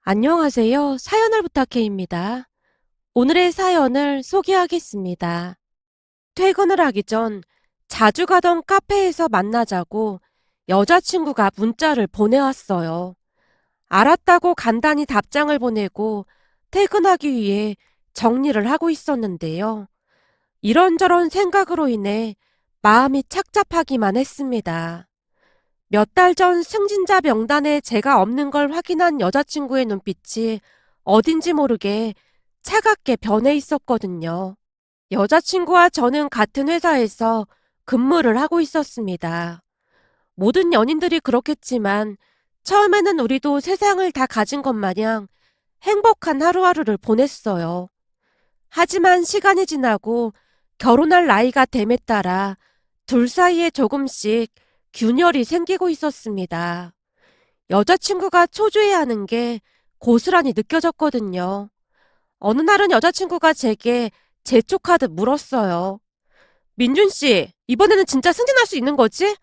안녕하세요. 사연을 부탁해입니다. 오늘의 사연을 소개하겠습니다. 퇴근을 하기 전 자주 가던 카페에서 만나자고 여자친구가 문자를 보내왔어요. 알았다고 간단히 답장을 보내고 퇴근하기 위해 정리를 하고 있었는데요. 이런저런 생각으로 인해 마음이 착잡하기만 했습니다. 몇 달 전 승진자 명단에 제가 없는 걸 확인한 여자친구의 눈빛이 어딘지 모르게 차갑게 변해 있었거든요. 여자친구와 저는 같은 회사에서 근무를 하고 있었습니다. 모든 연인들이 그렇겠지만 처음에는 우리도 세상을 다 가진 것 마냥 행복한 하루하루를 보냈어요. 하지만 시간이 지나고 결혼할 나이가 됨에 따라 둘 사이에 조금씩 균열이 생기고 있었습니다. 여자친구가 초조해하는 게 고스란히 느껴졌거든요. 어느 날은 여자친구가 제게 재촉하듯 물었어요. 민준 씨, 이번에는 진짜 승진할 수 있는 거지?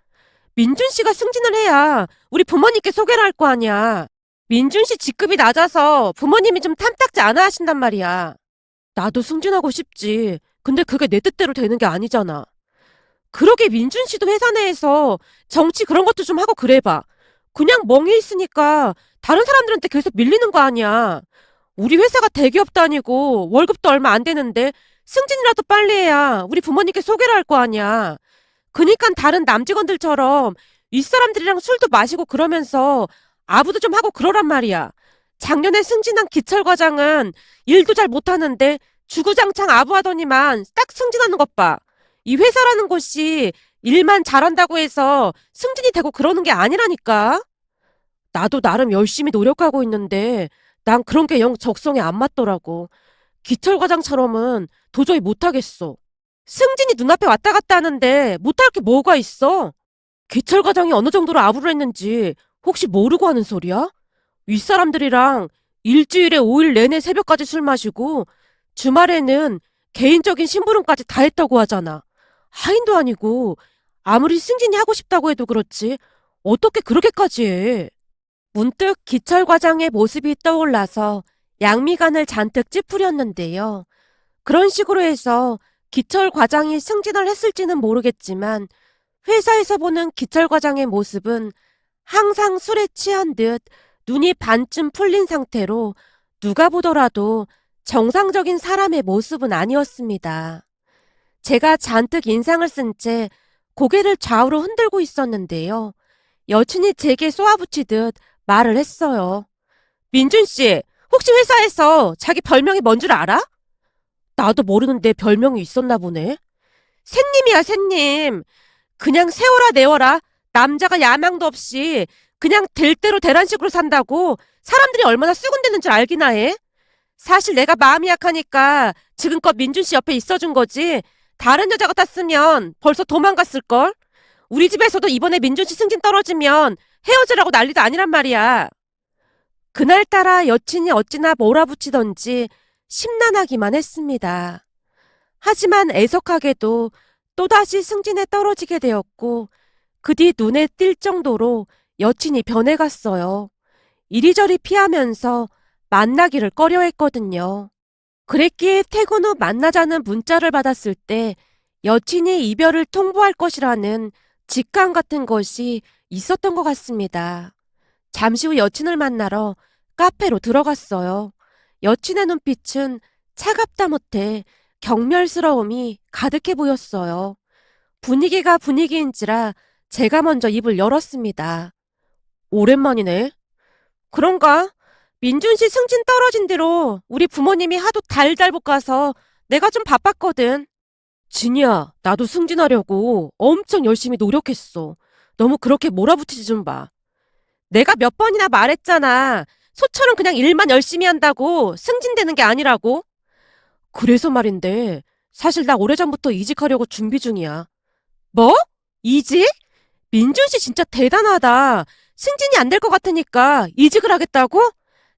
민준 씨가 승진을 해야 우리 부모님께 소개를 할 거 아니야. 민준 씨 직급이 낮아서 부모님이 좀 탐탁지 않아 하신단 말이야. 나도 승진하고 싶지. 근데 그게 내 뜻대로 되는 게 아니잖아. 그러게 민준 씨도 회사 내에서 정치 그런 것도 좀 하고 그래봐. 그냥 멍해 있으니까 다른 사람들한테 계속 밀리는 거 아니야. 우리 회사가 대기업도 아니고 월급도 얼마 안 되는데 승진이라도 빨리 해야 우리 부모님께 소개를 할 거 아니야. 그니깐 다른 남직원들처럼 윗사람들이랑 술도 마시고 그러면서 아부도 좀 하고 그러란 말이야. 작년에 승진한 기철과장은 일도 잘 못하는데 주구장창 아부하더니만 딱 승진하는 것 봐. 이 회사라는 곳이 일만 잘한다고 해서 승진이 되고 그러는 게 아니라니까. 나도 나름 열심히 노력하고 있는데 난 그런 게 영 적성에 안 맞더라고. 기철과장처럼은 도저히 못하겠어. 승진이 눈앞에 왔다 갔다 하는데 못할 게 뭐가 있어? 기철과장이 어느 정도로 아부를 했는지 혹시 모르고 하는 소리야? 윗사람들이랑 일주일에 5일 내내 새벽까지 술 마시고 주말에는 개인적인 심부름까지 다 했다고 하잖아. 하인도 아니고 아무리 승진이 하고 싶다고 해도 그렇지 어떻게 그렇게까지 해? 문득 기철 과장의 모습이 떠올라서 양미간을 잔뜩 찌푸렸는데요. 그런 식으로 해서 기철 과장이 승진을 했을지는 모르겠지만 회사에서 보는 기철 과장의 모습은 항상 술에 취한 듯 눈이 반쯤 풀린 상태로 누가 보더라도 정상적인 사람의 모습은 아니었습니다. 제가 잔뜩 인상을 쓴 채 고개를 좌우로 흔들고 있었는데요. 여친이 제게 쏘아붙이듯 말을 했어요. 민준 씨, 혹시 회사에서 자기 별명이 뭔 줄 알아? 나도 모르는데 별명이 있었나 보네. 샌님이야, 샌님. 그냥 세워라 내워라. 남자가 야망도 없이 그냥 될 대로 되란 식으로 산다고 사람들이 얼마나 쑥은대는 줄 알기나 해. 사실 내가 마음이 약하니까 지금껏 민준 씨 옆에 있어준 거지. 다른 여자 같았으면 벌써 도망갔을걸? 우리 집에서도 이번에 민준 씨 승진 떨어지면 헤어지라고 난리도 아니란 말이야. 그날따라 여친이 어찌나 몰아붙이던지 심란하기만 했습니다. 하지만 애석하게도 또다시 승진에 떨어지게 되었고 그 뒤 눈에 띌 정도로 여친이 변해갔어요. 이리저리 피하면서 만나기를 꺼려했거든요. 그랬기에 퇴근 후 만나자는 문자를 받았을 때 여친이 이별을 통보할 것이라는 직감 같은 것이 있었던 것 같습니다. 잠시 후 여친을 만나러 카페로 들어갔어요. 여친의 눈빛은 차갑다 못해 경멸스러움이 가득해 보였어요. 분위기가 분위기인지라 제가 먼저 입을 열었습니다. 오랜만이네. 그런가? 민준 씨 승진 떨어진 뒤로 우리 부모님이 하도 달달 볶아서 내가 좀 바빴거든. 진이야, 나도 승진하려고 엄청 열심히 노력했어. 너무 그렇게 몰아붙이지 좀 마. 내가 몇 번이나 말했잖아. 소처럼 그냥 일만 열심히 한다고 승진되는 게 아니라고. 그래서 말인데, 사실 나 오래전부터 이직하려고 준비 중이야. 뭐? 이직? 민준 씨 진짜 대단하다. 승진이 안 될 것 같으니까 이직을 하겠다고?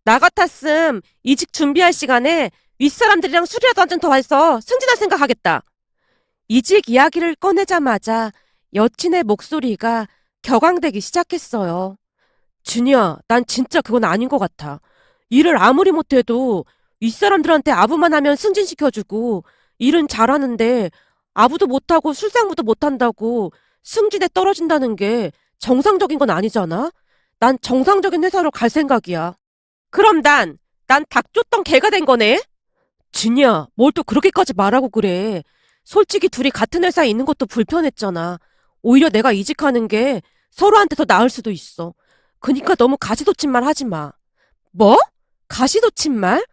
나 같았음 이직 준비할 시간에 윗사람들이랑 술이라도 한 잔 더 해서 승진할 생각하겠다. 이직 이야기를 꺼내자마자 여친의 목소리가 격앙되기 시작했어요. 준이야, 난 진짜 그건 아닌 것 같아. 일을 아무리 못해도 윗사람들한테 아부만 하면 승진시켜주고 일은 잘하는데 아부도 못하고 술상무도 못한다고 승진에 떨어진다는 게 정상적인 건 아니잖아? 난 정상적인 회사로 갈 생각이야. 그럼 난 닭 쫓던 개가 된 거네? 진이야, 뭘 또 그렇게까지 말하고 그래. 솔직히 둘이 같은 회사에 있는 것도 불편했잖아. 오히려 내가 이직하는 게 서로한테 더 나을 수도 있어. 그니까 너무 가시돋친 말 하지 마. 뭐? 가시돋친 말?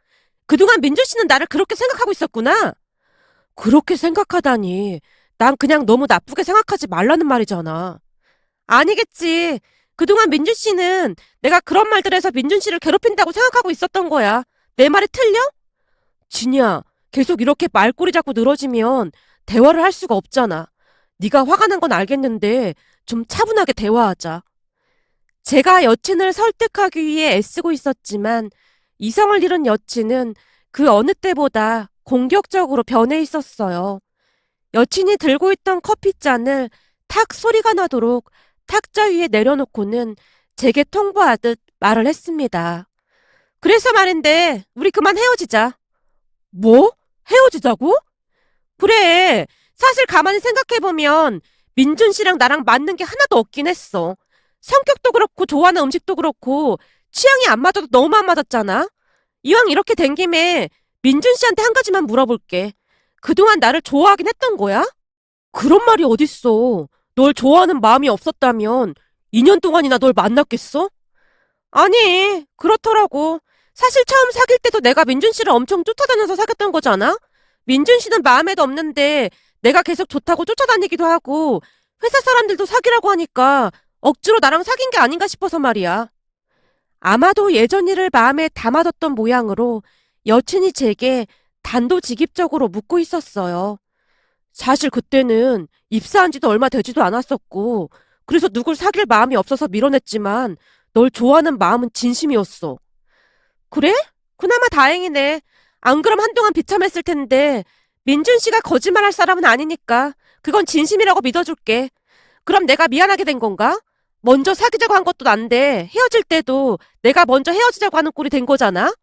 그동안 민준 씨는 나를 그렇게 생각하고 있었구나. 그렇게 생각하다니. 난 그냥 너무 나쁘게 생각하지 말라는 말이잖아. 아니겠지. 그동안 민준 씨는 내가 그런 말들 해서 민준 씨를 괴롭힌다고 생각하고 있었던 거야. 내 말이 틀려? 진이야, 계속 이렇게 말꼬리 잡고 늘어지면 대화를 할 수가 없잖아. 네가 화가 난 건 알겠는데 좀 차분하게 대화하자. 제가 여친을 설득하기 위해 애쓰고 있었지만 이성을 잃은 여친은 그 어느 때보다 공격적으로 변해 있었어요. 여친이 들고 있던 커피잔을 탁 소리가 나도록 탁자 위에 내려놓고는 제게 통보하듯 말을 했습니다. 그래서 말인데 우리 그만 헤어지자. 뭐? 헤어지자고? 그래. 사실 가만히 생각해보면 민준 씨랑 나랑 맞는 게 하나도 없긴 했어. 성격도 그렇고 좋아하는 음식도 그렇고 취향이 안 맞아도 너무 안 맞았잖아. 이왕 이렇게 된 김에 민준 씨한테 한 가지만 물어볼게. 그동안 나를 좋아하긴 했던 거야? 그런 말이 어딨어. 널 좋아하는 마음이 없었다면 2년 동안이나 널 만났겠어? 아니, 그렇더라고. 사실 처음 사귈 때도 내가 민준 씨를 엄청 쫓아다녀서 사귀었던 거잖아? 민준 씨는 마음에도 없는데 내가 계속 좋다고 쫓아다니기도 하고 회사 사람들도 사귀라고 하니까 억지로 나랑 사귄 게 아닌가 싶어서 말이야. 아마도 예전 일을 마음에 담아뒀던 모양으로 여친이 제게 단도직입적으로 묻고 있었어요. 사실 그때는 입사한 지도 얼마 되지도 않았었고 그래서 누굴 사귈 마음이 없어서 밀어냈지만 널 좋아하는 마음은 진심이었어. 그래? 그나마 다행이네. 안 그럼 한동안 비참했을 텐데 민준 씨가 거짓말할 사람은 아니니까 그건 진심이라고 믿어줄게. 그럼 내가 미안하게 된 건가? 먼저 사귀자고 한 것도 난데 헤어질 때도 내가 먼저 헤어지자고 하는 꼴이 된 거잖아?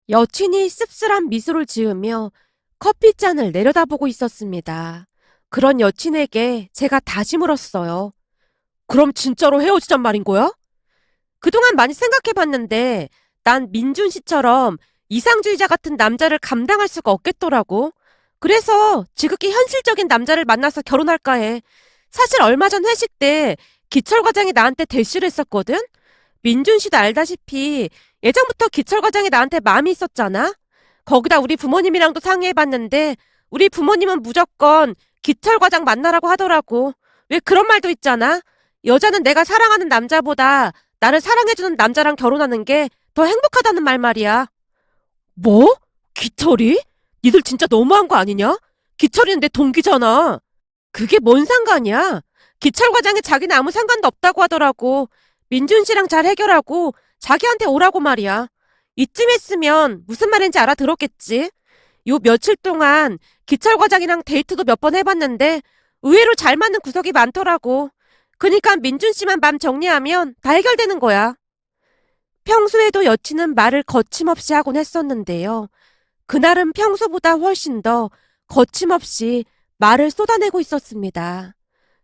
여친이 씁쓸한 미소를 지으며 커피잔을 내려다보고 있었습니다. 그런 여친에게 제가 다시 물었어요. 그럼 진짜로 헤어지잔 말인 거야? 그동안 많이 생각해봤는데 난 민준 씨처럼 이상주의자 같은 남자를 감당할 수가 없겠더라고. 그래서 지극히 현실적인 남자를 만나서 결혼할까 해. 사실 얼마 전 회식 때 기철 과장이 나한테 대시를 했었거든? 민준 씨도 알다시피 예전부터 기철 과장이 나한테 마음이 있었잖아? 거기다 우리 부모님이랑도 상의해봤는데 우리 부모님은 무조건 기철 과장 만나라고 하더라고. 왜 그런 말도 있잖아? 여자는 내가 사랑하는 남자보다 나를 사랑해주는 남자랑 결혼하는 게 더 행복하다는 말 말이야. 뭐? 기철이? 니들 진짜 너무한 거 아니냐? 기철이는 내 동기잖아. 그게 뭔 상관이야? 기철 과장이 자기는 아무 상관도 없다고 하더라고. 민준 씨랑 잘 해결하고 자기한테 오라고 말이야. 이쯤 했으면 무슨 말인지 알아들었겠지. 요 며칠 동안 기철 과장이랑 데이트도 몇 번 해봤는데 의외로 잘 맞는 구석이 많더라고. 그니까 민준 씨만 맘 정리하면 다 해결되는 거야. 평소에도 여친은 말을 거침없이 하곤 했었는데요. 그날은 평소보다 훨씬 더 거침없이 말을 쏟아내고 있었습니다.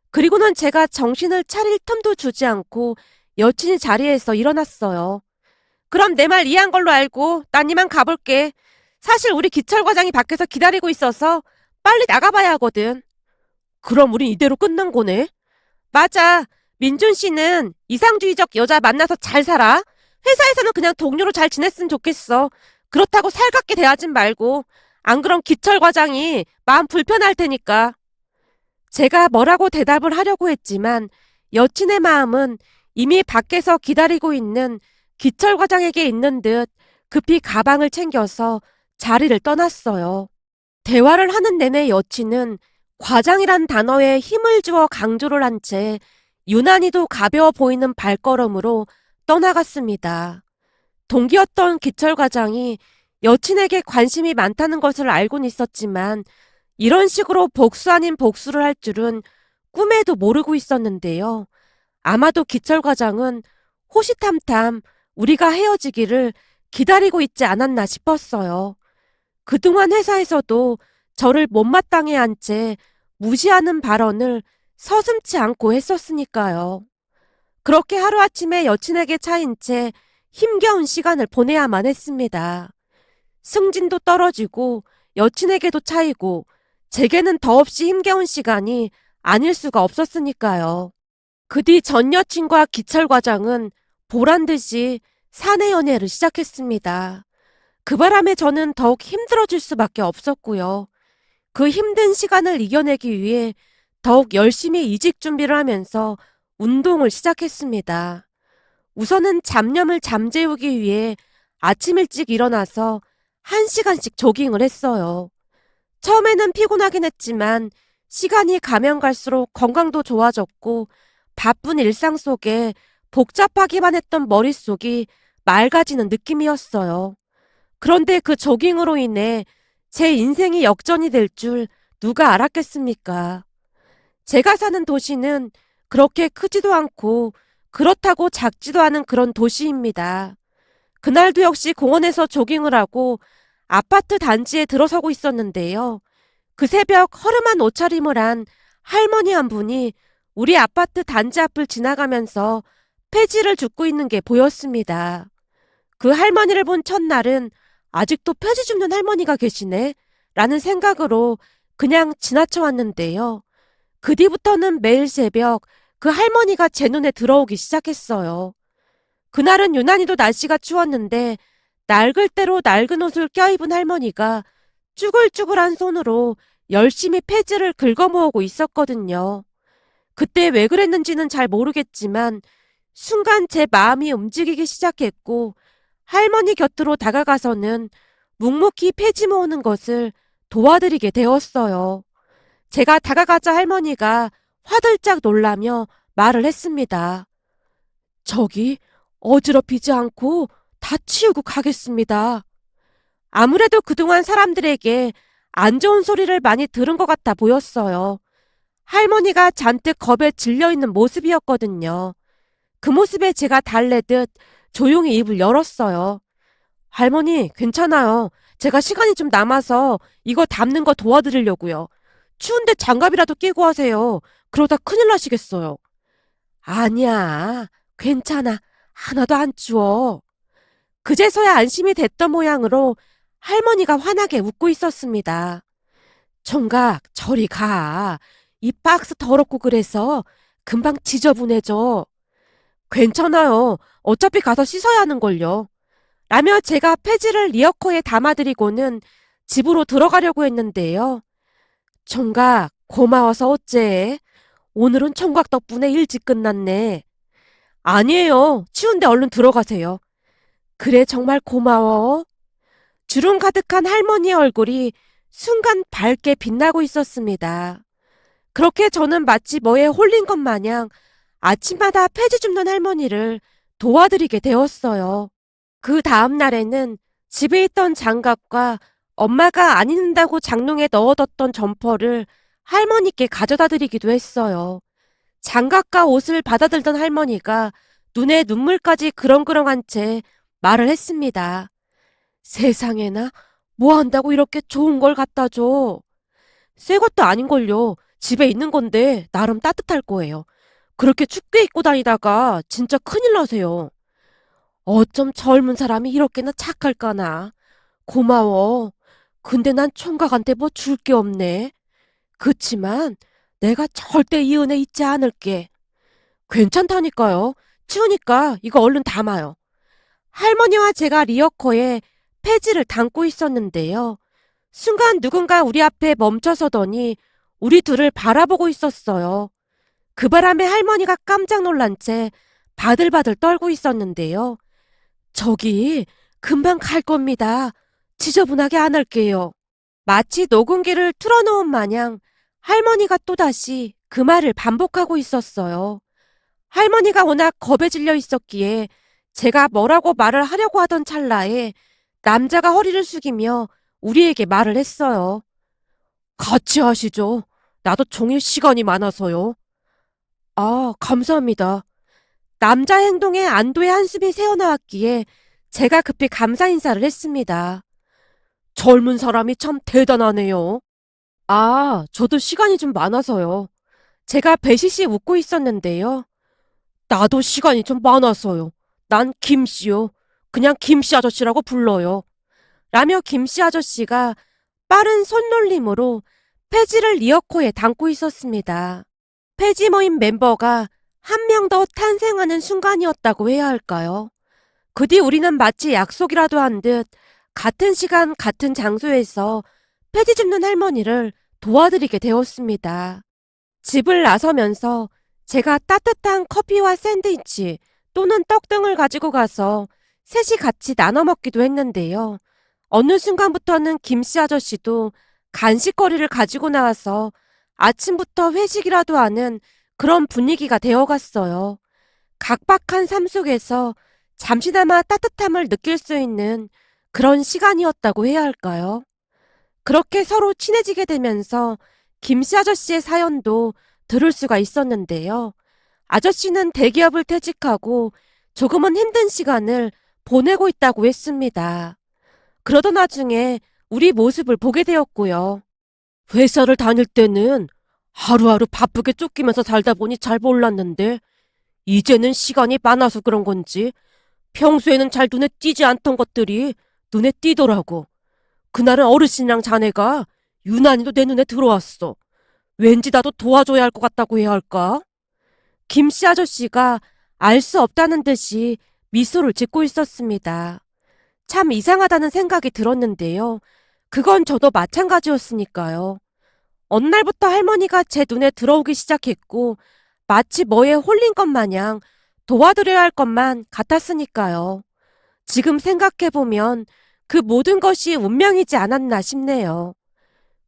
그리고는 제가 정신을 차릴 틈도 주지 않고 여친이 자리에서 일어났어요. 그럼 내 말 이해한 걸로 알고 난 이만 가볼게. 사실 우리 기철 과장이 밖에서 기다리고 있어서 빨리 나가봐야 하거든. 그럼 우린 이대로 끝난 거네? 맞아. 민준 씨는 이상주의적 여자 만나서 잘 살아. 회사에서는 그냥 동료로 잘 지냈으면 좋겠어. 그렇다고 살갑게 대하진 말고. 안 그럼 기철 과장이 마음 불편할 테니까. 제가 뭐라고 대답을 하려고 했지만 여친의 마음은 이미 밖에서 기다리고 있는 기철 과장에게 있는 듯 급히 가방을 챙겨서 자리를 떠났어요. 대화를 하는 내내 여친은 과장이란 단어에 힘을 주어 강조를 한 채 유난히도 가벼워 보이는 발걸음으로 떠나갔습니다. 동기였던 기철 과장이 여친에게 관심이 많다는 것을 알고는 있었지만 이런 식으로 복수 아닌 복수를 할 줄은 꿈에도 모르고 있었는데요. 아마도 기철 과장은 호시탐탐 우리가 헤어지기를 기다리고 있지 않았나 싶었어요. 그동안 회사에서도 저를 못마땅해 한 채 무시하는 발언을 서슴지 않고 했었으니까요. 그렇게 하루아침에 여친에게 차인 채 힘겨운 시간을 보내야만 했습니다. 승진도 떨어지고 여친에게도 차이고 제게는 더없이 힘겨운 시간이 아닐 수가 없었으니까요. 그 뒤 전 여친과 기철 과장은 보란듯이 사내 연애를 시작했습니다. 그 바람에 저는 더욱 힘들어질 수밖에 없었고요. 그 힘든 시간을 이겨내기 위해 더욱 열심히 이직 준비를 하면서 운동을 시작했습니다. 우선은 잡념을 잠재우기 위해 아침 일찍 일어나서 1시간씩 조깅을 했어요. 처음에는 피곤하긴 했지만 시간이 가면 갈수록 건강도 좋아졌고 바쁜 일상 속에 복잡하기만 했던 머릿속이 맑아지는 느낌이었어요. 그런데 그 조깅으로 인해 제 인생이 역전이 될 줄 누가 알았겠습니까? 제가 사는 도시는 그렇게 크지도 않고 그렇다고 작지도 않은 그런 도시입니다. 그날도 역시 공원에서 조깅을 하고 아파트 단지에 들어서고 있었는데요. 그 새벽 허름한 옷차림을 한 할머니 한 분이 우리 아파트 단지 앞을 지나가면서 폐지를 줍고 있는 게 보였습니다. 그 할머니를 본 첫날은 아직도 폐지 줍는 할머니가 계시네 라는 생각으로 그냥 지나쳐 왔는데요. 그 뒤부터는 매일 새벽 그 할머니가 제 눈에 들어오기 시작했어요. 그날은 유난히도 날씨가 추웠는데 낡을 대로 낡은 옷을 껴입은 할머니가 쭈글쭈글한 손으로 열심히 폐지를 긁어모으고 있었거든요. 그때 왜 그랬는지는 잘 모르겠지만 순간 제 마음이 움직이기 시작했고 할머니 곁으로 다가가서는 묵묵히 폐지 모으는 것을 도와드리게 되었어요. 제가 다가가자 할머니가 화들짝 놀라며 말을 했습니다. 저기 어지럽히지 않고 다 치우고 가겠습니다. 아무래도 그동안 사람들에게 안 좋은 소리를 많이 들은 것 같아 보였어요. 할머니가 잔뜩 겁에 질려있는 모습이었거든요. 그 모습에 제가 달래듯 조용히 입을 열었어요. 할머니, 괜찮아요. 제가 시간이 좀 남아서 이거 담는 거 도와드리려고요. 추운데 장갑이라도 끼고 하세요. 그러다 큰일 나시겠어요. 아니야, 괜찮아. 하나도 안 추워. 그제서야 안심이 됐던 모양으로 할머니가 환하게 웃고 있었습니다. 총각, 저리 가. 이 박스 더럽고 그래서 금방 지저분해져. 괜찮아요. 어차피 가서 씻어야 하는걸요. 라며 제가 폐지를 리어커에 담아드리고는 집으로 들어가려고 했는데요. 총각, 고마워서 어째? 오늘은 총각 덕분에 일찍 끝났네. 아니에요. 추운데 얼른 들어가세요. 그래, 정말 고마워. 주름 가득한 할머니의 얼굴이 순간 밝게 빛나고 있었습니다. 그렇게 저는 마치 뭐에 홀린 것 마냥 아침마다 폐지 줍는 할머니를 도와드리게 되었어요. 그 다음 날에는 집에 있던 장갑과 엄마가 안 입는다고 장롱에 넣어뒀던 점퍼를 할머니께 가져다 드리기도 했어요. 장갑과 옷을 받아들던 할머니가 눈에 눈물까지 그렁그렁한 채 말을 했습니다. 세상에나 뭐 한다고 이렇게 좋은 걸 갖다 줘. 새 것도 아닌걸요. 집에 있는 건데 나름 따뜻할 거예요. 그렇게 춥게 입고 다니다가 진짜 큰일 나세요. 어쩜 젊은 사람이 이렇게나 착할까나. 고마워. 근데 난 총각한테 뭐 줄 게 없네. 그치만 내가 절대 이 은혜 잊지 않을게. 괜찮다니까요. 추우니까 이거 얼른 담아요. 할머니와 제가 리어커에 폐지를 담고 있었는데요. 순간 누군가 우리 앞에 멈춰서더니 우리 둘을 바라보고 있었어요. 그 바람에 할머니가 깜짝 놀란 채 바들바들 떨고 있었는데요. 저기 금방 갈 겁니다. 지저분하게 안 할게요. 마치 녹음기를 틀어놓은 마냥 할머니가 또다시 그 말을 반복하고 있었어요. 할머니가 워낙 겁에 질려 있었기에 제가 뭐라고 말을 하려고 하던 찰나에 남자가 허리를 숙이며 우리에게 말을 했어요. 같이 하시죠. 나도 종일 시간이 많아서요. 아, 감사합니다. 남자 행동에 안도의 한숨이 새어나왔기에 제가 급히 감사 인사를 했습니다. 젊은 사람이 참 대단하네요. 아, 저도 시간이 좀 많아서요. 제가 배시시 웃고 있었는데요. 나도 시간이 좀 많아서요. 난 김씨요. 그냥 김씨 아저씨라고 불러요. 라며 김씨 아저씨가 빠른 손놀림으로 폐지를 리어코에 담고 있었습니다. 폐지 모임 멤버가 한 명 더 탄생하는 순간이었다고 해야 할까요? 그 뒤 우리는 마치 약속이라도 한 듯 같은 시간 같은 장소에서 폐지 줍는 할머니를 도와드리게 되었습니다. 집을 나서면서 제가 따뜻한 커피와 샌드위치 또는 떡 등을 가지고 가서 셋이 같이 나눠 먹기도 했는데요. 어느 순간부터는 김씨 아저씨도 간식거리를 가지고 나와서 아침부터 회식이라도 하는 그런 분위기가 되어갔어요. 각박한 삶 속에서 잠시나마 따뜻함을 느낄 수 있는 그런 시간이었다고 해야 할까요? 그렇게 서로 친해지게 되면서 김씨 아저씨의 사연도 들을 수가 있었는데요. 아저씨는 대기업을 퇴직하고 조금은 힘든 시간을 보내고 있다고 했습니다. 그러던 와중에 우리 모습을 보게 되었고요. 회사를 다닐 때는 하루하루 바쁘게 쫓기면서 살다 보니 잘 몰랐는데 이제는 시간이 많아서 그런 건지 평소에는 잘 눈에 띄지 않던 것들이 눈에 띄더라고. 그날은 어르신이랑 자네가 유난히도 내 눈에 들어왔어. 왠지 나도 도와줘야 할 것 같다고 해야 할까? 김씨 아저씨가 알 수 없다는 듯이 미소를 짓고 있었습니다. 참 이상하다는 생각이 들었는데요. 그건 저도 마찬가지였으니까요. 어느 날부터 할머니가 제 눈에 들어오기 시작했고 마치 뭐에 홀린 것 마냥 도와드려야 할 것만 같았으니까요. 지금 생각해보면 그 모든 것이 운명이지 않았나 싶네요.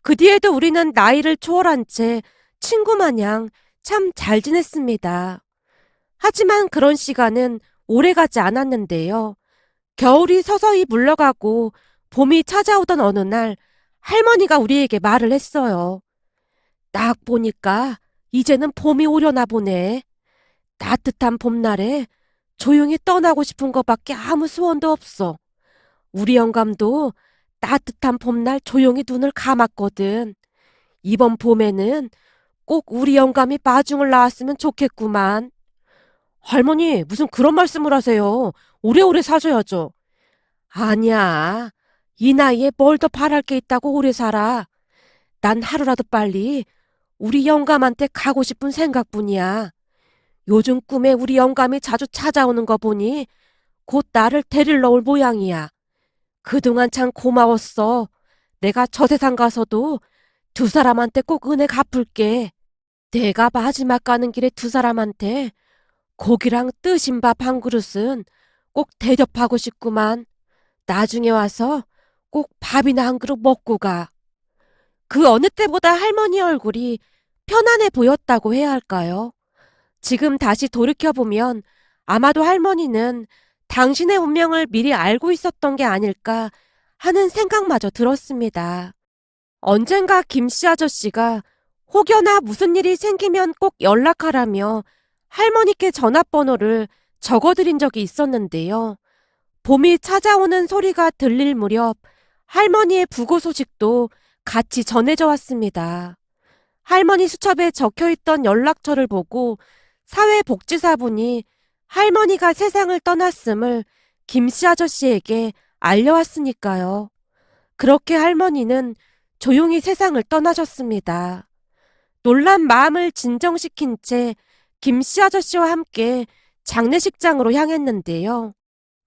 그 뒤에도 우리는 나이를 초월한 채 친구 마냥 참 잘 지냈습니다. 하지만 그런 시간은 오래가지 않았는데요. 겨울이 서서히 물러가고 봄이 찾아오던 어느 날 할머니가 우리에게 말을 했어요. 딱 보니까 이제는 봄이 오려나 보네. 따뜻한 봄날에 조용히 떠나고 싶은 것밖에 아무 소원도 없어. 우리 영감도 따뜻한 봄날 조용히 눈을 감았거든. 이번 봄에는 꼭 우리 영감이 마중을 나왔으면 좋겠구만. 할머니, 무슨 그런 말씀을 하세요. 오래오래 사셔야죠. 아니야. 이 나이에 뭘 더 바랄 게 있다고 오래 살아. 난 하루라도 빨리 우리 영감한테 가고 싶은 생각뿐이야. 요즘 꿈에 우리 영감이 자주 찾아오는 거 보니 곧 나를 데리러 올 모양이야. 그동안 참 고마웠어. 내가 저 세상 가서도 두 사람한테 꼭 은혜 갚을게. 내가 마지막 가는 길에 두 사람한테 고기랑 뜨신 밥 한 그릇은 꼭 대접하고 싶구만. 나중에 와서 꼭 밥이나 한 그릇 먹고 가. 그 어느 때보다 할머니 얼굴이 편안해 보였다고 해야 할까요? 지금 다시 돌이켜보면 아마도 할머니는 당신의 운명을 미리 알고 있었던 게 아닐까 하는 생각마저 들었습니다. 언젠가 김씨 아저씨가 혹여나 무슨 일이 생기면 꼭 연락하라며 할머니께 전화번호를 적어드린 적이 있었는데요. 봄이 찾아오는 소리가 들릴 무렵 할머니의 부고 소식도 같이 전해져 왔습니다. 할머니 수첩에 적혀있던 연락처를 보고 사회복지사분이 할머니가 세상을 떠났음을 김씨 아저씨에게 알려왔으니까요. 그렇게 할머니는 조용히 세상을 떠나셨습니다. 놀란 마음을 진정시킨 채 김씨 아저씨와 함께 장례식장으로 향했는데요.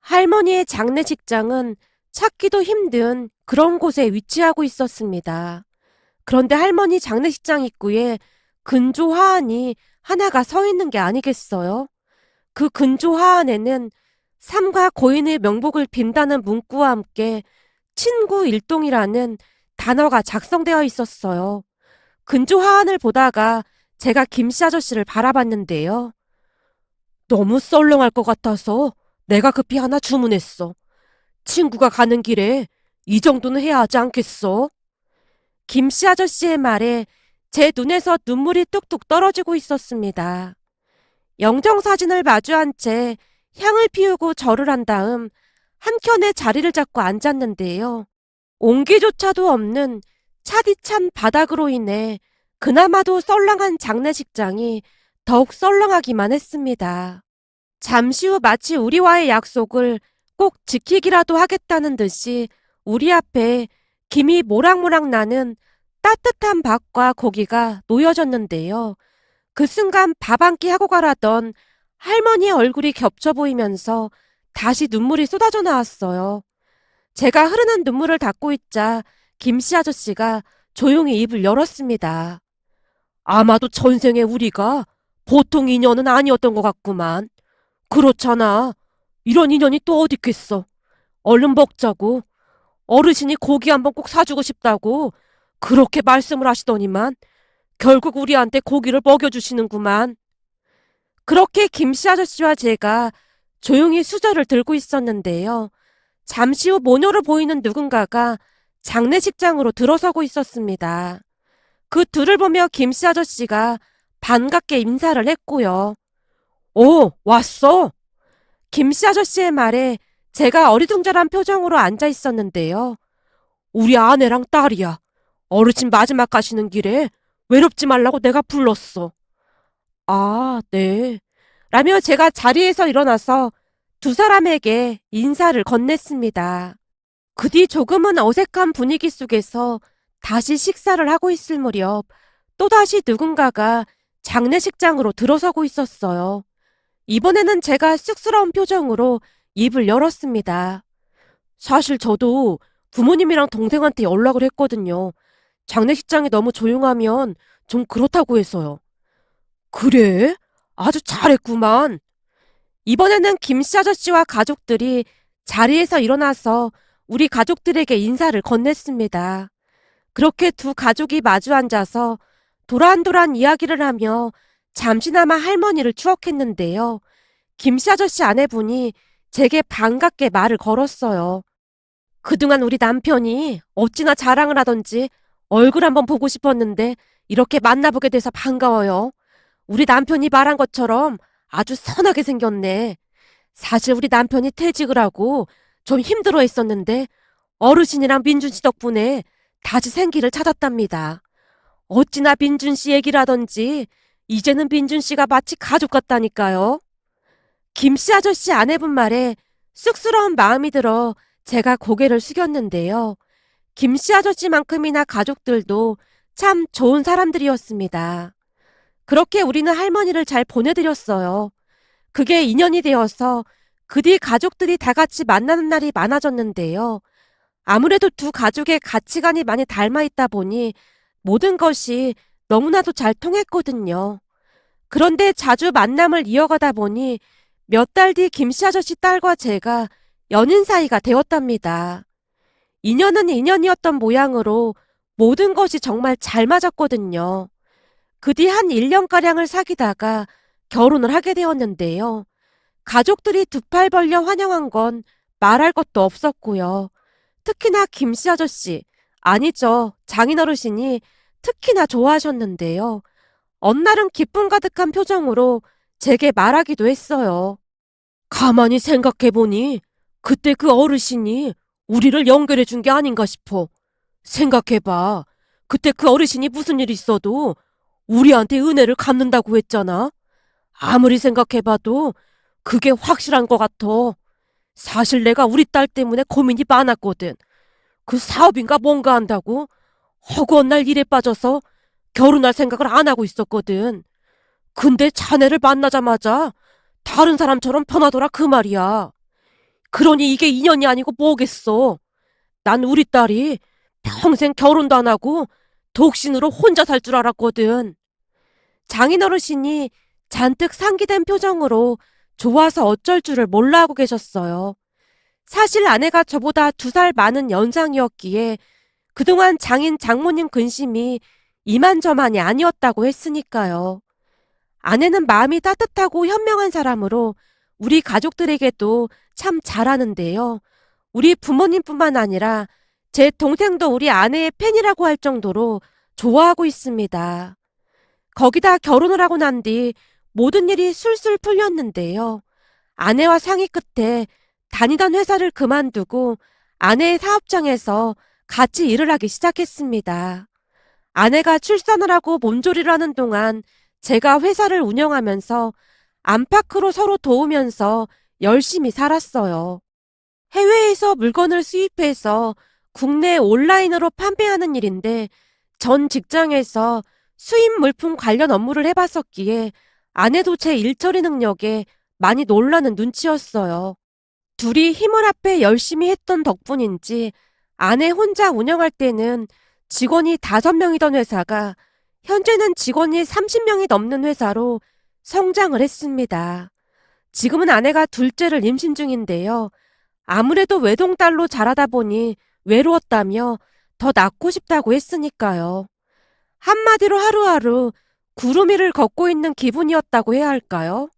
할머니의 장례식장은 찾기도 힘든 그런 곳에 위치하고 있었습니다. 그런데 할머니 장례식장 입구에 근조 화환이 하나가 서 있는 게 아니겠어요? 그 근조 화환에는 삼가 고인의 명복을 빈다는 문구와 함께 친구 일동이라는 단어가 작성되어 있었어요. 근조 화환을 보다가 제가 김씨 아저씨를 바라봤는데요. 너무 썰렁할 것 같아서 내가 급히 하나 주문했어. 친구가 가는 길에 이 정도는 해야 하지 않겠어? 김씨 아저씨의 말에 제 눈에서 눈물이 뚝뚝 떨어지고 있었습니다. 영정사진을 마주한 채 향을 피우고 절을 한 다음 한켠에 자리를 잡고 앉았는데요. 온기조차도 없는 차디찬 바닥으로 인해 그나마도 썰렁한 장례식장이 더욱 썰렁하기만 했습니다. 잠시 후 마치 우리와의 약속을 꼭 지키기라도 하겠다는 듯이 우리 앞에 김이 모락모락 나는 따뜻한 밥과 고기가 놓여졌는데요. 그 순간 밥 한 끼 하고 가라던 할머니의 얼굴이 겹쳐 보이면서 다시 눈물이 쏟아져 나왔어요. 제가 흐르는 눈물을 닦고 있자 김씨 아저씨가 조용히 입을 열었습니다. 아마도 전생에 우리가 보통 인연은 아니었던 것 같구만. 그렇잖아. 이런 인연이 또 어디 있겠어. 얼른 먹자고. 어르신이 고기 한번 꼭 사주고 싶다고 그렇게 말씀을 하시더니만 결국 우리한테 고기를 먹여주시는구만. 그렇게 김씨 아저씨와 제가 조용히 수저를 들고 있었는데요. 잠시 후 모녀로 보이는 누군가가 장례식장으로 들어서고 있었습니다. 그 둘을 보며 김씨 아저씨가 반갑게 인사를 했고요. 오, 왔어. 김씨 아저씨의 말에 제가 어리둥절한 표정으로 앉아 있었는데요. 우리 아내랑 딸이야. 어르신 마지막 가시는 길에 외롭지 말라고 내가 불렀어. 아, 네. 라며 제가 자리에서 일어나서 두 사람에게 인사를 건넸습니다. 그 뒤 조금은 어색한 분위기 속에서 다시 식사를 하고 있을 무렵 또다시 누군가가 장례식장으로 들어서고 있었어요. 이번에는 제가 쑥스러운 표정으로 입을 열었습니다. 사실 저도 부모님이랑 동생한테 연락을 했거든요. 장례식장이 너무 조용하면 좀 그렇다고 해서요. 그래? 아주 잘했구만. 이번에는 김씨 아저씨와 가족들이 자리에서 일어나서 우리 가족들에게 인사를 건넸습니다. 그렇게 두 가족이 마주 앉아서 도란도란 이야기를 하며 잠시나마 할머니를 추억했는데요. 김씨 아저씨 아내분이 제게 반갑게 말을 걸었어요. 그동안 우리 남편이 어찌나 자랑을 하던지 얼굴 한번 보고 싶었는데 이렇게 만나보게 돼서 반가워요. 우리 남편이 말한 것처럼 아주 선하게 생겼네. 사실 우리 남편이 퇴직을 하고 좀 힘들어 했었는데 어르신이랑 민준 씨 덕분에 다시 생기를 찾았답니다. 어찌나 민준 씨 얘기를 하던지 이제는 민준 씨가 마치 가족 같다니까요. 김씨 아저씨 아내분 말에 쑥스러운 마음이 들어 제가 고개를 숙였는데요. 김씨 아저씨만큼이나 가족들도 참 좋은 사람들이었습니다. 그렇게 우리는 할머니를 잘 보내드렸어요. 그게 인연이 되어서 그 뒤 가족들이 다 같이 만나는 날이 많아졌는데요. 아무래도 두 가족의 가치관이 많이 닮아 있다 보니 모든 것이 너무나도 잘 통했거든요. 그런데 자주 만남을 이어가다 보니 몇 달 뒤 김씨 아저씨 딸과 제가 연인 사이가 되었답니다. 인연은 인연이었던 모양으로 모든 것이 정말 잘 맞았거든요. 그 뒤 한 1년가량을 사귀다가 결혼을 하게 되었는데요. 가족들이 두 팔 벌려 환영한 건 말할 것도 없었고요. 특히나 김씨 아저씨, 아니죠. 장인어르신이 특히나 좋아하셨는데요. 어느 날은 기쁨 가득한 표정으로 제게 말하기도 했어요. 가만히 생각해보니 그때 그 어르신이 우리를 연결해 준 게 아닌가 싶어. 생각해봐. 그때 그 어르신이 무슨 일 있어도 우리한테 은혜를 갚는다고 했잖아. 아무리 생각해봐도 그게 확실한 것 같아. 사실 내가 우리 딸 때문에 고민이 많았거든. 그 사업인가 뭔가 한다고 허구한 날 일에 빠져서 결혼할 생각을 안 하고 있었거든. 근데 자네를 만나자마자 다른 사람처럼 변하더라 그 말이야. 그러니 이게 인연이 아니고 뭐겠어. 난 우리 딸이 평생 결혼도 안 하고 독신으로 혼자 살 줄 알았거든. 장인어르신이 잔뜩 상기된 표정으로 좋아서 어쩔 줄을 몰라 하고 계셨어요. 사실 아내가 저보다 2살 많은 연상이었기에 그동안 장인 장모님 근심이 이만저만이 아니었다고 했으니까요. 아내는 마음이 따뜻하고 현명한 사람으로 우리 가족들에게도 참 잘하는데요. 우리 부모님뿐만 아니라 제 동생도 우리 아내의 팬이라고 할 정도로 좋아하고 있습니다. 거기다 결혼을 하고 난 뒤 모든 일이 술술 풀렸는데요. 아내와 상의 끝에 다니던 회사를 그만두고 아내의 사업장에서 같이 일을 하기 시작했습니다. 아내가 출산을 하고 몸조리를 하는 동안 제가 회사를 운영하면서 안팎으로 서로 도우면서 열심히 살았어요. 해외에서 물건을 수입해서 국내 온라인으로 판매하는 일인데 전 직장에서 수입 물품 관련 업무를 해봤었기에 아내도 제 일처리 능력에 많이 놀라는 눈치였어요. 둘이 힘을 합해 열심히 했던 덕분인지 아내 혼자 운영할 때는 직원이 5명이던 회사가 현재는 직원이 30명이 넘는 회사로 성장을 했습니다. 지금은 아내가 둘째를 임신 중인데요. 아무래도 외동딸로 자라다 보니 외로웠다며 더 낳고 싶다고 했으니까요. 한마디로 하루하루 구름 위를 걷고 있는 기분이었다고 해야 할까요?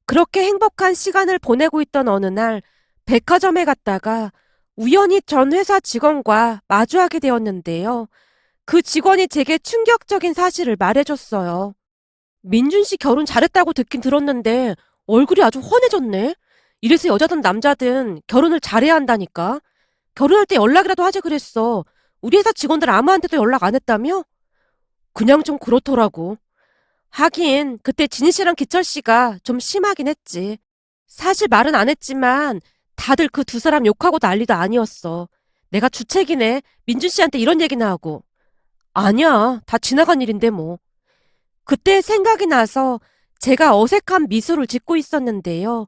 그렇게 행복한 시간을 보내고 있던 어느 날 백화점에 갔다가 우연히 전 회사 직원과 마주하게 되었는데요. 그 직원이 제게 충격적인 사실을 말해줬어요. 민준 씨 결혼 잘했다고 듣긴 들었는데 얼굴이 아주 훤해졌네. 이래서 여자든 남자든 결혼을 잘해야 한다니까. 결혼할 때 연락이라도 하지 그랬어. 우리 회사 직원들 아무한테도 연락 안 했다며? 그냥 좀 그렇더라고. 하긴 그때 진희 씨랑 기철 씨가 좀 심하긴 했지. 사실 말은 안 했지만 다들 그 두 사람 욕하고 난리도 아니었어. 내가 주책이네. 민준 씨한테 이런 얘기나 하고. 아니야. 다 지나간 일인데 뭐. 그때 생각이 나서 제가 어색한 미소를 짓고 있었는데요.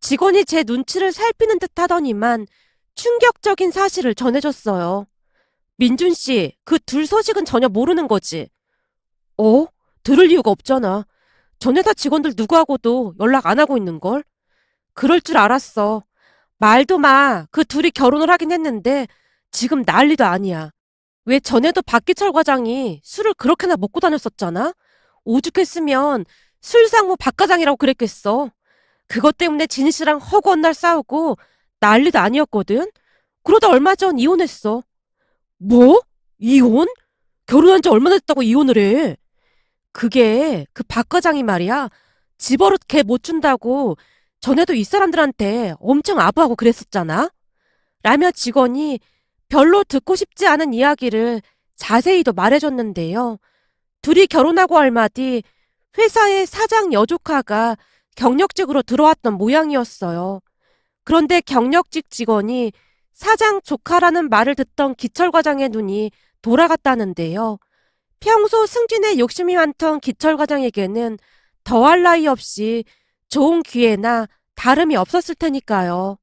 직원이 제 눈치를 살피는 듯 하더니만 충격적인 사실을 전해줬어요. 민준 씨, 그 둘 소식은 전혀 모르는 거지. 어? 들을 이유가 없잖아. 전 회사 직원들 누구하고도 연락 안 하고 있는걸? 그럴 줄 알았어. 말도 마. 그 둘이 결혼을 하긴 했는데 지금 난리도 아니야. 왜 전에도 박기철 과장이 술을 그렇게나 먹고 다녔었잖아? 오죽했으면 술상무 박과장이라고 그랬겠어. 그것 때문에 진희 씨랑 허구한 날 싸우고 난리도 아니었거든? 그러다 얼마 전 이혼했어. 뭐? 이혼? 결혼한 지 얼마나 됐다고 이혼을 해? 그게 그 박과장이 말이야. 집버릇 걔 못 준다고 전에도 이 사람들한테 엄청 아부하고 그랬었잖아. 라며 직원이 별로 듣고 싶지 않은 이야기를 자세히도 말해줬는데요. 둘이 결혼하고 얼마 뒤 회사의 사장 여조카가 경력직으로 들어왔던 모양이었어요. 그런데 경력직 직원이 사장 조카라는 말을 듣던 기철 과장의 눈이 돌아갔다는데요. 평소 승진에 욕심이 많던 기철 과장에게는 더할 나위 없이 좋은 기회나 다름이 없었을 테니까요.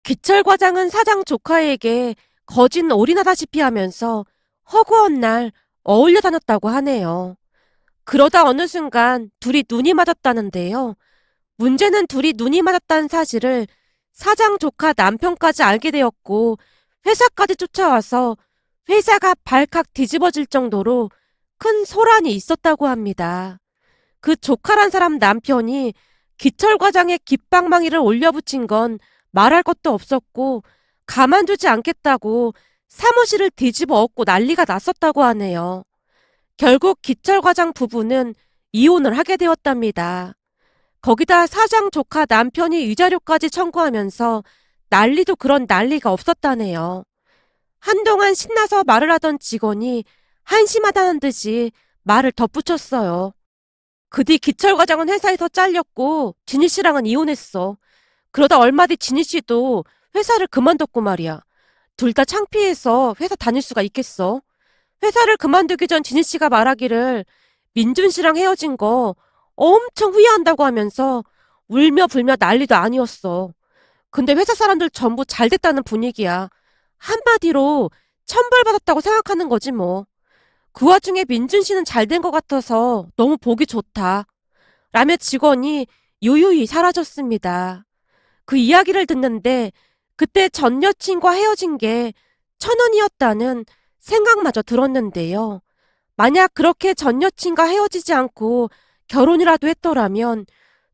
기철 과장은 사장 조카에게 거진 올인하다시피 하면서 허구한 날 어울려 다녔다고 하네요. 그러다 어느 순간 둘이 눈이 맞았다는데요. 문제는 둘이 눈이 맞았다는 사실을 사장 조카 남편까지 알게 되었고 회사까지 쫓아와서 회사가 발칵 뒤집어질 정도로 큰 소란이 있었다고 합니다. 그 조카란 사람 남편이 기철 과장의 깃방망이를 올려붙인 건 말할 것도 없었고 가만두지 않겠다고 사무실을 뒤집어 엎고 난리가 났었다고 하네요. 결국 기철 과장 부부는 이혼을 하게 되었답니다. 거기다 사장 조카 남편이 위자료까지 청구하면서 난리도 그런 난리가 없었다네요. 한동안 신나서 말을 하던 직원이 한심하다는 듯이 말을 덧붙였어요. 그 뒤 기철 과장은 회사에서 잘렸고 진희 씨랑은 이혼했어. 그러다 얼마 뒤 진희 씨도 회사를 그만뒀고 말이야. 둘 다 창피해서 회사 다닐 수가 있겠어. 회사를 그만두기 전 진희 씨가 말하기를 민준 씨랑 헤어진 거 엄청 후회한다고 하면서 울며 불며 난리도 아니었어. 근데 회사 사람들 전부 잘 됐다는 분위기야. 한마디로 천벌받았다고 생각하는 거지 뭐. 그 와중에 민준 씨는 잘 된 것 같아서 너무 보기 좋다. 라며 직원이 유유히 사라졌습니다. 그 이야기를 듣는데 그때 전 여친과 헤어진 게 천운이었다는 생각마저 들었는데요. 만약 그렇게 전 여친과 헤어지지 않고 결혼이라도 했더라면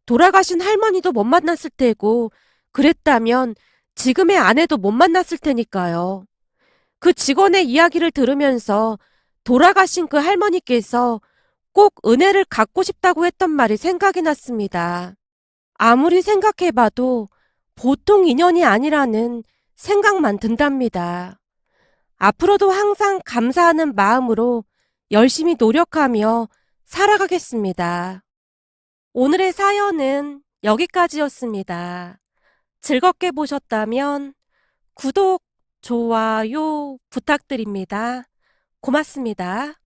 돌아가신 할머니도 못 만났을 테고 그랬다면 지금의 아내도 못 만났을 테니까요. 그 직원의 이야기를 들으면서 돌아가신 그 할머니께서 꼭 은혜를 갚고 싶다고 했던 말이 생각이 났습니다. 아무리 생각해봐도 보통 인연이 아니라는 생각만 든답니다. 앞으로도 항상 감사하는 마음으로 열심히 노력하며 살아가겠습니다. 오늘의 사연은 여기까지였습니다. 즐겁게 보셨다면 구독, 좋아요 부탁드립니다. 고맙습니다.